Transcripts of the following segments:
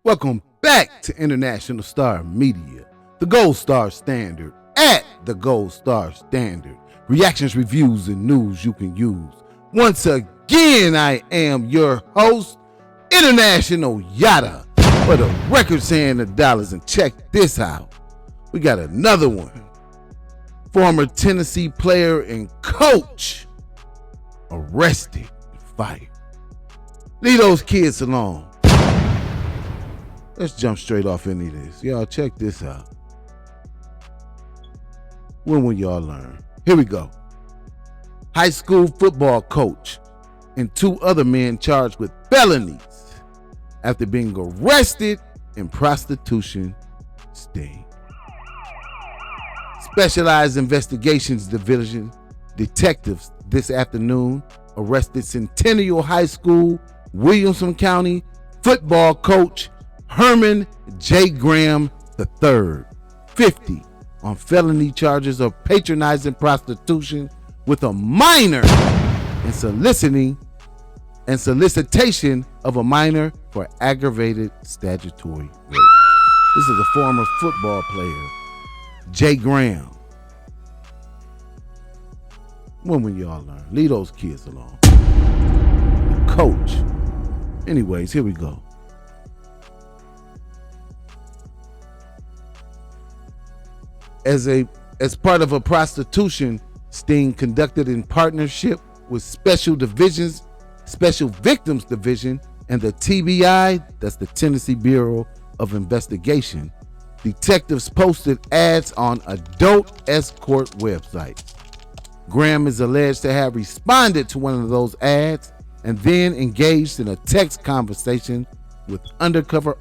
Welcome back to International Star Media, the Gold Star Standard, at the Gold Star Standard. Reactions, reviews, and news you can use. Once again, I am your host, International Yada, for the record saying the dollars. And check this out. We got another one. Former Tennessee player and coach arrested and fired. Leave those kids alone. Let's jump straight off into this. Y'all, check this out. When will y'all learn? Here we go. High school football coach and two other men charged with felonies after being arrested in prostitution sting. Specialized Investigations Division detectives this afternoon arrested Centennial High School, Williamson County football coach Herman J. Graham III, 50, on felony charges of patronizing prostitution with a minor and solicitation of a minor for aggravated statutory rape. This is a former football player, J. Graham. When will y'all learn? Leave those kids alone. The coach. Anyways, here we go. As part of a prostitution sting conducted in partnership with Special Victims Division and the TBI, that's the Tennessee Bureau of Investigation, detectives posted ads on adult escort websites. Graham is alleged to have responded to one of those ads and then engaged in a text conversation with an undercover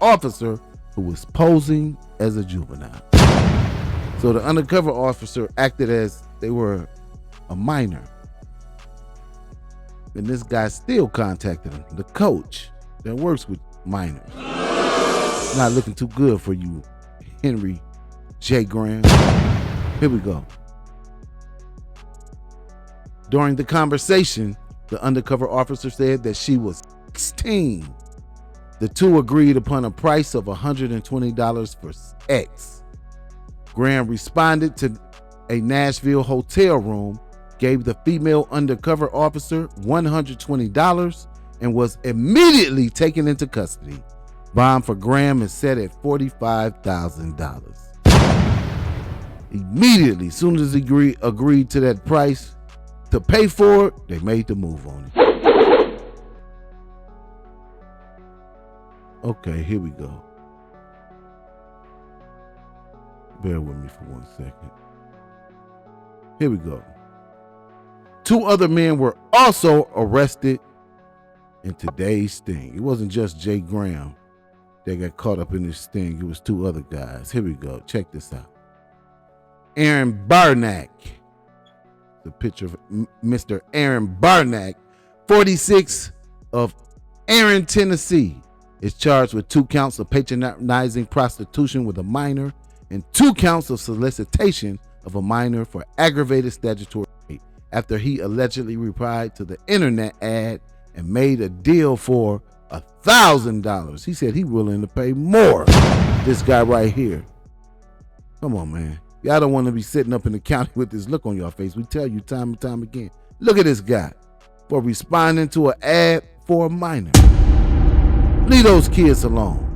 officer who was posing as a juvenile. So the undercover officer acted as they were a minor. And this guy still contacted him, the coach that works with minors. Not looking too good for you, Henry J. Graham. Here we go. During the conversation, the undercover officer said that she was 16. The two agreed upon a price of $120 for X. Graham responded to a Nashville hotel room, gave the female undercover officer $120, and was immediately taken into custody. Bond for Graham is set at $45,000. Immediately, as soon as he agreed to that price to pay for it, they made the move on it. Okay, here we go. Bear with me for 1 second. Here we go. Two other men were also arrested in today's sting. It wasn't just Jay Graham that got caught up in this sting. It was two other guys. Here we go. Check this out. Aaron Barnack. The picture of Mr. Aaron Barnack, 46, of Aaron, Tennessee, is charged with 2 counts of patronizing prostitution with a minor and 2 counts of solicitation of a minor for aggravated statutory rape after he allegedly replied to the internet ad and made a deal for $1,000. He said he willing to pay more. This guy right here. Come on, man. Y'all don't want to be sitting up in the county with this look on your face. We tell you time and time again. Look at this guy for responding to an ad for a minor. Leave those kids alone.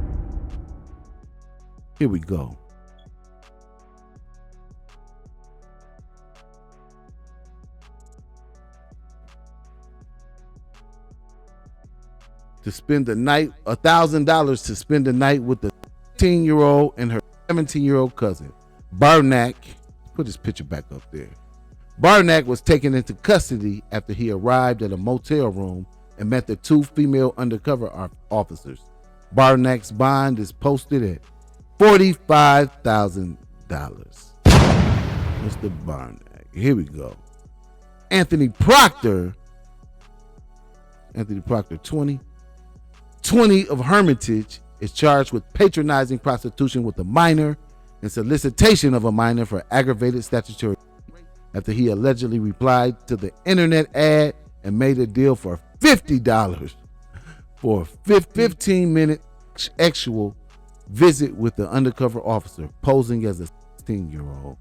Here we go. To spend the night, $1,000 to spend the night with the 15-year-old and her 17-year-old cousin. Barnack, put his picture back up there. Barnack was taken into custody after he arrived at a motel room and met the 2 female undercover officers. Barnack's bond is posted at $45,000. Mr. Barnack. Here we go. Anthony Proctor, 20 of Hermitage, is charged with patronizing prostitution with a minor and solicitation of a minor for aggravated statutory after he allegedly replied to the internet ad and made a deal for $50 for a 15-minute actual visit with the undercover officer posing as a 16-year-old.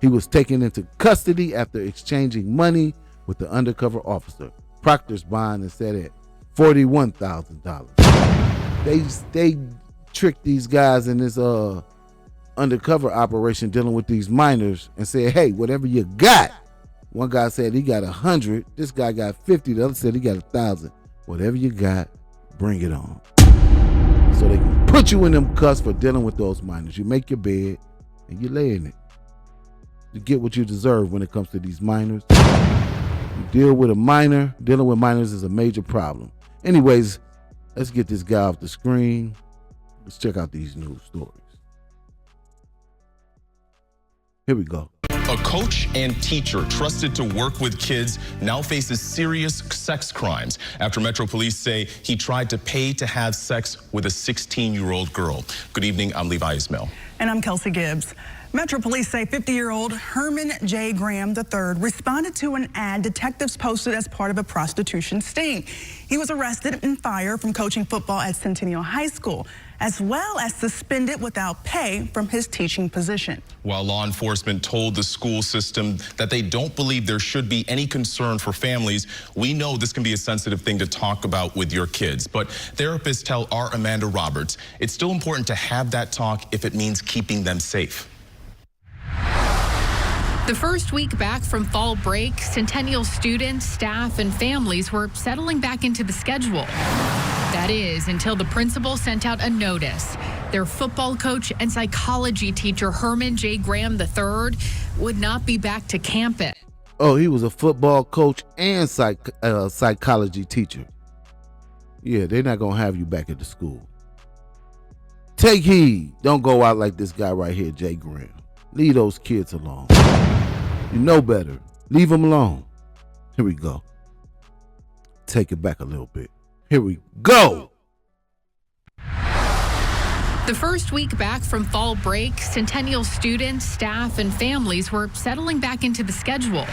He was taken into custody after exchanging money with the undercover officer. Proctor's bond is set at $41,000. They tricked these guys in this undercover operation dealing with these minors and said, hey, whatever you got. One guy said he got 100. This guy got 50. The other said he got 1,000. Whatever you got, bring it on. So they can put you in them cuffs for dealing with those minors. You make your bed and you lay in it. You get what you deserve when it comes to these minors. You deal with a minor. Dealing with minors is a major problem. Anyways, let's get this guy off the screen. Let's check out these news stories. Here we go. A coach and teacher trusted to work with kids now faces serious sex crimes after Metro Police say he tried to pay to have sex with a 16-year-old girl. Good evening, I'm Levi Ismail. And I'm Kelsey Gibbs. Metro Police say 50-year-old Herman J. Graham III responded to an ad detectives posted as part of a prostitution sting. He was arrested and fired from coaching football at Centennial High School, as well as suspended without pay from his teaching position. While law enforcement told the school system that they don't believe there should be any concern for families, we know this can be a sensitive thing to talk about with your kids. But therapists tell our Amanda Roberts it's still important to have that talk if it means keeping them safe. The first week back from fall break, Centennial students, staff, and families were settling back into the schedule. That is, until the principal sent out a notice. Their football coach and psychology teacher, Herman J. Graham III, would not be back to campus. Oh, he was a football coach and psychology teacher. Yeah, they're not going to have you back at the school. Take heed. Don't go out like this guy right here, J. Graham. Leave those kids alone. You know better. Leave them alone. Here we go. Take it back a little bit. Here we go. The first week back from fall break, Centennial students, staff, and families were settling back into the schedule.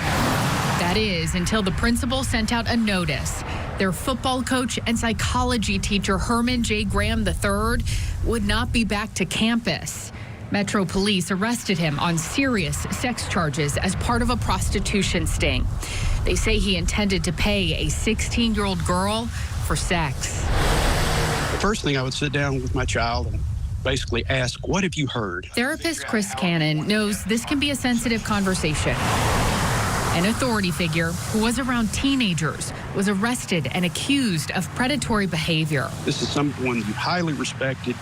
That is, until the principal sent out a notice. Their football coach and psychology teacher, Herman J. Graham III, would not be back to campus. Metro Police arrested him on serious sex charges as part of a prostitution sting. They say he intended to pay a 16-year-old girl for sex. The first thing I would sit down with my child and basically ask, what have you heard? Therapist Chris Cannon knows this can be a sensitive conversation. An authority figure who was around teenagers was arrested and accused of predatory behavior. This is someone you highly respected,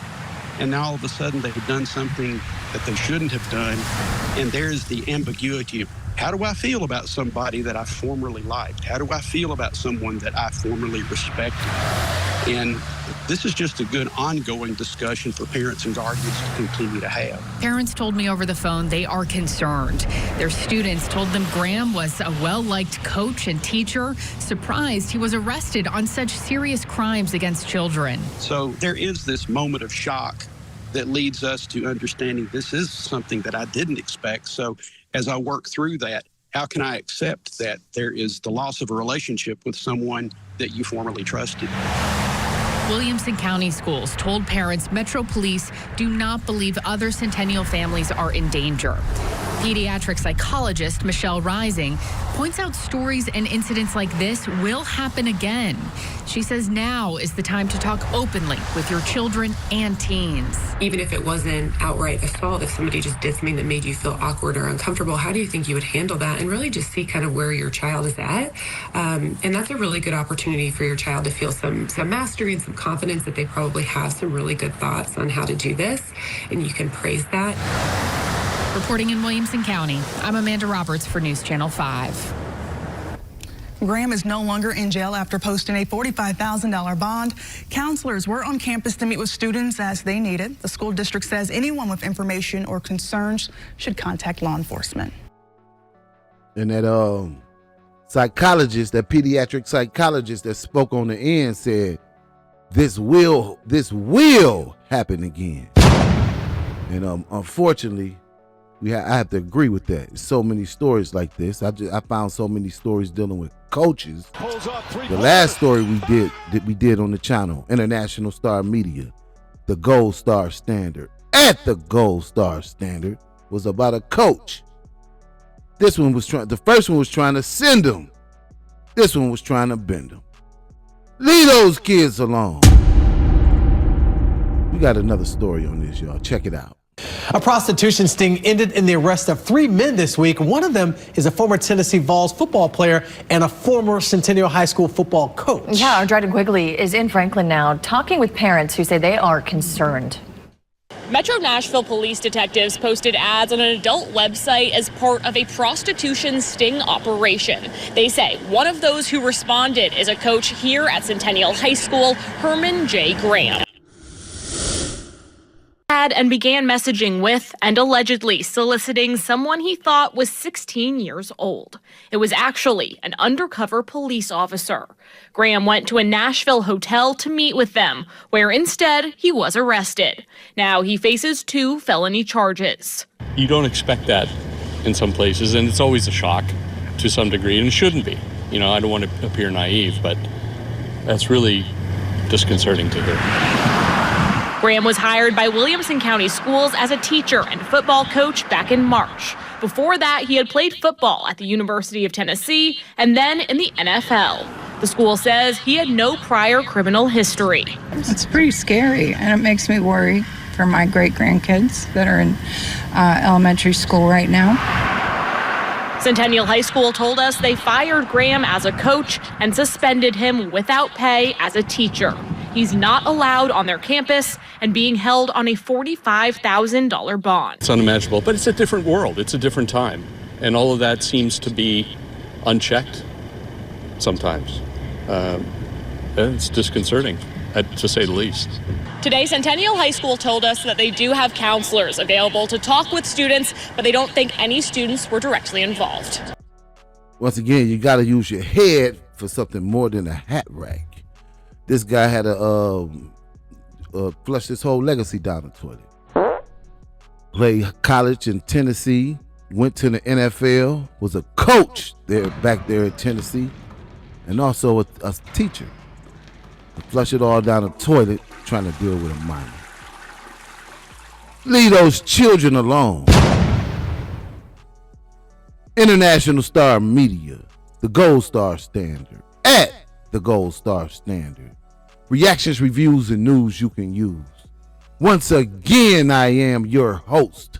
and now all of a sudden they've done something that they shouldn't have done, and there's the ambiguity. How do I feel about somebody that I formerly liked? How do I feel about someone that I formerly respected? And this is just a good ongoing discussion for parents and guardians to continue to have. Parents told me over the phone they are concerned. Their students told them Graham was a well-liked coach and teacher, surprised he was arrested on such serious crimes against children. So there is this moment of shock that leads us to understanding this is something that I didn't expect. So as I work through that, how can I accept that there is the loss of a relationship with someone that you formerly trusted? Williamson County Schools told parents Metro Police do not believe other Centennial families are in danger. Pediatric psychologist Michelle Rising points out stories and incidents like this will happen again. She says now is the time to talk openly with your children and teens. Even if it wasn't outright assault, if somebody just did something that made you feel awkward or uncomfortable, how do you think you would handle that? And really just see kind of where your child is at. And that's a really good opportunity for your child to feel some mastery and some confidence that they probably have some really good thoughts on how to do this. And you can praise that. Reporting in Williamson County, I'm Amanda Roberts for News Channel 5. Graham is no longer in jail after posting a $45,000 bond. Counselors were on campus to meet with students as they needed. The school district says anyone with information or concerns should contact law enforcement. And that psychologist, that pediatric psychologist that spoke on the end said, this will happen again. And unfortunately, I have to agree with that. So many stories like this. I found so many stories dealing with coaches. The last story we did on the channel, International Star Media, the Gold Star Standard. At the Gold Star Standard was about a coach. The first one was trying to send them. This one was trying to bend them. Leave those kids alone. We got another story on this, y'all. Check it out. A prostitution sting ended in the arrest of 3 men this week. One of them is a former Tennessee Vols football player and a former Centennial High School football coach. Yeah, our Dryden Quigley is in Franklin now, talking with parents who say they are concerned. Metro Nashville police detectives posted ads on an adult website as part of a prostitution sting operation. They say one of those who responded is a coach here at Centennial High School, Herman J. Graham. And began messaging with and allegedly soliciting someone he thought was 16 years old. It was actually an undercover police officer. Graham went to a Nashville hotel to meet with them, where instead he was arrested. Now he faces 2 felony charges. You don't expect that in some places, and it's always a shock to some degree, and it shouldn't be. You know, I don't want to appear naive, but that's really disconcerting to hear. Graham was hired by Williamson County Schools as a teacher and football coach back in March. Before that, he had played football at the University of Tennessee and then in the NFL. The school says he had no prior criminal history. It's pretty scary, and it makes me worry for my great-grandkids that are in elementary school right now. Centennial High School told us they fired Graham as a coach and suspended him without pay as a teacher. He's not allowed on their campus and being held on a $45,000 bond. It's unimaginable, but it's a different world. It's a different time. And all of that seems to be unchecked sometimes. It's disconcerting, to say the least. Today, Centennial High School told us that they do have counselors available to talk with students, but they don't think any students were directly involved. Once again, you got to use your head for something more than a hat rack. This guy had to flush his whole legacy down the toilet. Played college in Tennessee, went to the NFL, was a coach back there in Tennessee, and also a teacher. To flush it all down the toilet, trying to deal with a minor. Leave those children alone. International Star Media, the Gold Star Standard. At the Gold Star Standard. Reactions, reviews, and news you can use. Once again, I am your host,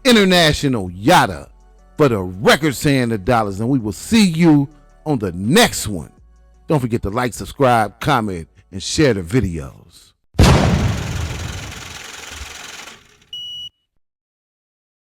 International Yada, for the record saying the dollars, and we will see you on the next one. Don't forget to like, subscribe, comment, and share the videos.